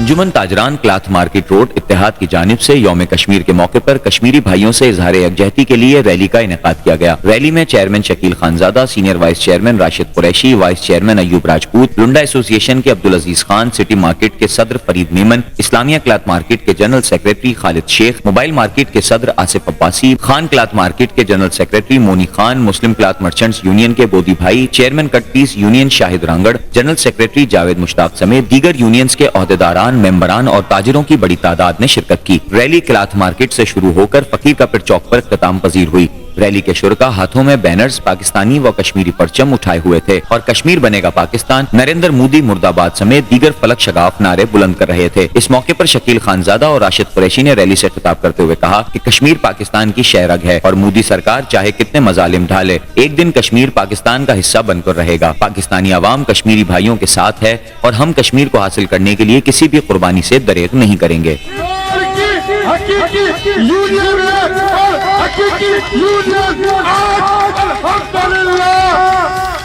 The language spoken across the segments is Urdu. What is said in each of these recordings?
انجمن تاجران کلاتھ مارکیٹ روڈ اتحاد کی جانب سے یوم کشمیر کے موقع پر کشمیری بھائیوں سے اظہار یکجہتی کے لیے ریلی کا انعقاد کیا گیا۔ ریلی میں chairman Shakeel Khanzada, senior vice chairman Rashid Qureshi, vice chairman Ayub Rajput, Linda ایسوسی ایشن کے عبدالعزیز خان، سٹی مارکیٹ کے صدر فرید میمن، اسلامیہ کلاتھ مارکیٹ کے جنرل سیکریٹری خالد شیخ، موبائل مارکیٹ کے صدر آصف عباسی، خان کلاتھ مارکیٹ کے جنرل سیکریٹری مونی خان، مسلم کلاتھ مرچنٹس یونین کے بودی بھائی، چیئرمین کٹ پیس یونین شاہد رانگڑ، جنرل سیکریٹری جاوید مشتاق سمیت دیگر یونینز کے عہدیداران، ممبران اور تاجروں کی بڑی تعداد نے شرکت کی۔ ریلی کلاتھ مارکیٹ سے شروع ہو کر فقیر کا پٹ چوک پر اختتام پذیر ہوئی۔ ریلی کے شرکاء ہاتھوں میں بینرز، پاکستانی و کشمیری پرچم اٹھائے ہوئے تھے اور کشمیر بنے گا پاکستان، نریندر مودی مرد آباد سمیت دیگر فلک شگاف نعرے بلند کر رہے تھے۔ اس موقع پر شکیل خانزادہ اور راشد قریشی نے ریلی سے خطاب کرتے ہوئے کہا کہ کشمیر پاکستان کی شہ رگ ہے اور مودی سرکار چاہے کتنے مظالم ڈھالے، ایک دن کشمیر پاکستان کا حصہ بن کر رہے گا۔ پاکستانی عوام کشمیری بھائیوں کے ساتھ ہے اور ہم کشمیر کو حاصل کرنے کے لیے کسی بھی قربانی سے دریغ نہیں کریں گے۔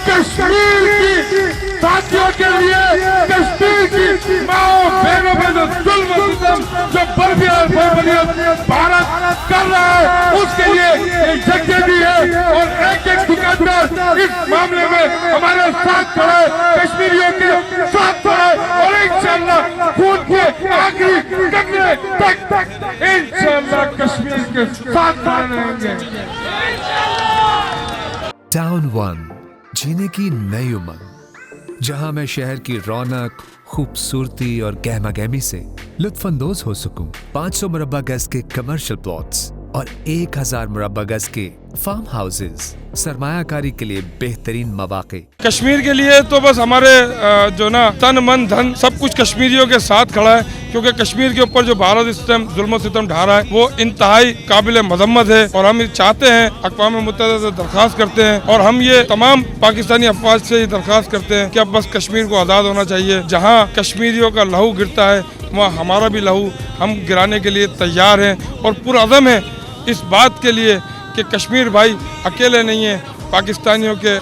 کشمیر کی ساتھیوں کے لیے، کشمیر کی ماں بہنوں پہ جو ظلم و ستم جو بربریت بھارت کر رہا ہے، اس کے لیے ایک یکجہتی ہے اور ایک دکاندار اس معاملے میں ہمارے ساتھ کھڑے، کشمیریوں کے ساتھ کھڑے اور انشاءاللہ خون کے آخری قطرے تک انشاءاللہ کشمیر کے ساتھ کھڑے رہیں گے۔ ٹاؤن ون، جینے کی نئی امنگ، جہاں میں شہر کی رونق، خوبصورتی اور گہما گہمی سے لطف اندوز ہو سکوں۔ 500 مربع گز کے کمرشل پلاٹس اور 1000 مربع گز کے فارم ہاؤسز، سرمایہ کاری کے لیے بہترین مواقع۔ کشمیر کے لیے تو بس ہمارے جو نا تن من دھن سب کچھ کشمیریوں کے ساتھ کھڑا ہے، کیونکہ کشمیر کے اوپر جو بھارت اس ٹائم ظلم و ستم ڈھا رہا ہے وہ انتہائی قابل مذمت ہے، اور ہم چاہتے ہیں، اقوام متحدہ سے درخواست کرتے ہیں اور ہم یہ تمام پاکستانی افواج سے یہ درخواست کرتے ہیں کہ اب بس کشمیر کو آزاد ہونا چاہیے۔ جہاں کشمیریوں کا لہو گرتا ہے وہاں ہمارا بھی لہو ہم گرانے کے لیے تیار ہیں اور پرعزم ہیں اس بات کے لیے کہ کشمیر بھائی اکیلے نہیں ہیں، پاکستانیوں کے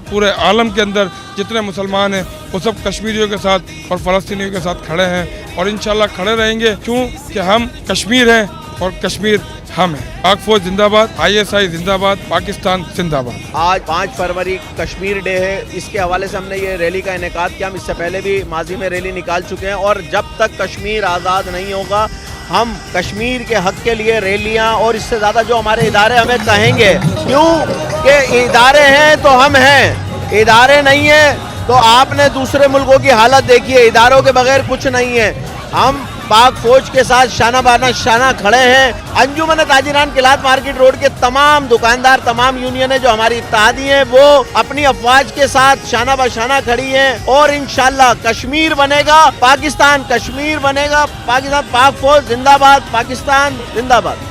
پورے عالم کے اندر جتنے مسلمان ہیں وہ سب کشمیریوں کے ساتھ اور فلسطینیوں کے ساتھ کھڑے ہیں اور انشاءاللہ کھڑے رہیں گے، کیونکہ ہم کشمیر ہیں اور کشمیر ہم ہیں۔ پاک فوج زندہ باد، ISI زندہ باد، پاکستان زندہ باد۔ آج 5 فروری کشمیر ڈے ہے، اس کے حوالے سے ہم نے یہ ریلی کا انعقاد کیا۔ ہم اس سے پہلے بھی ماضی میں ریلی نکال چکے ہیں اور جب تک کشمیر آزاد نہیں ہوگا ہم کشمیر کے حق کے لیے ریلیاں اور اس سے زیادہ جو ہمارے ادارے ہمیں کہیں گے، کیوں کہ ادارے ہیں تو ہم ہیں، ادارے نہیں ہیں تو آپ نے دوسرے ملکوں کی حالت دیکھی ہے، اداروں کے بغیر کچھ نہیں ہے۔ ہم پاک فوج کے ساتھ شانہ بانہ شانہ کھڑے ہیں۔ انجمن تاجران کلاتھ مارکیٹ روڈ کے تمام دکاندار، تمام یونینیں جو ہماری اتحادی ہیں وہ اپنی افواج کے ساتھ شانہ بشانہ کھڑی ہیں اور انشاءاللہ کشمیر بنے گا پاکستان، کشمیر بنے گا پاکستان، پاک فوج زندہ باد، پاکستان زندہ باد۔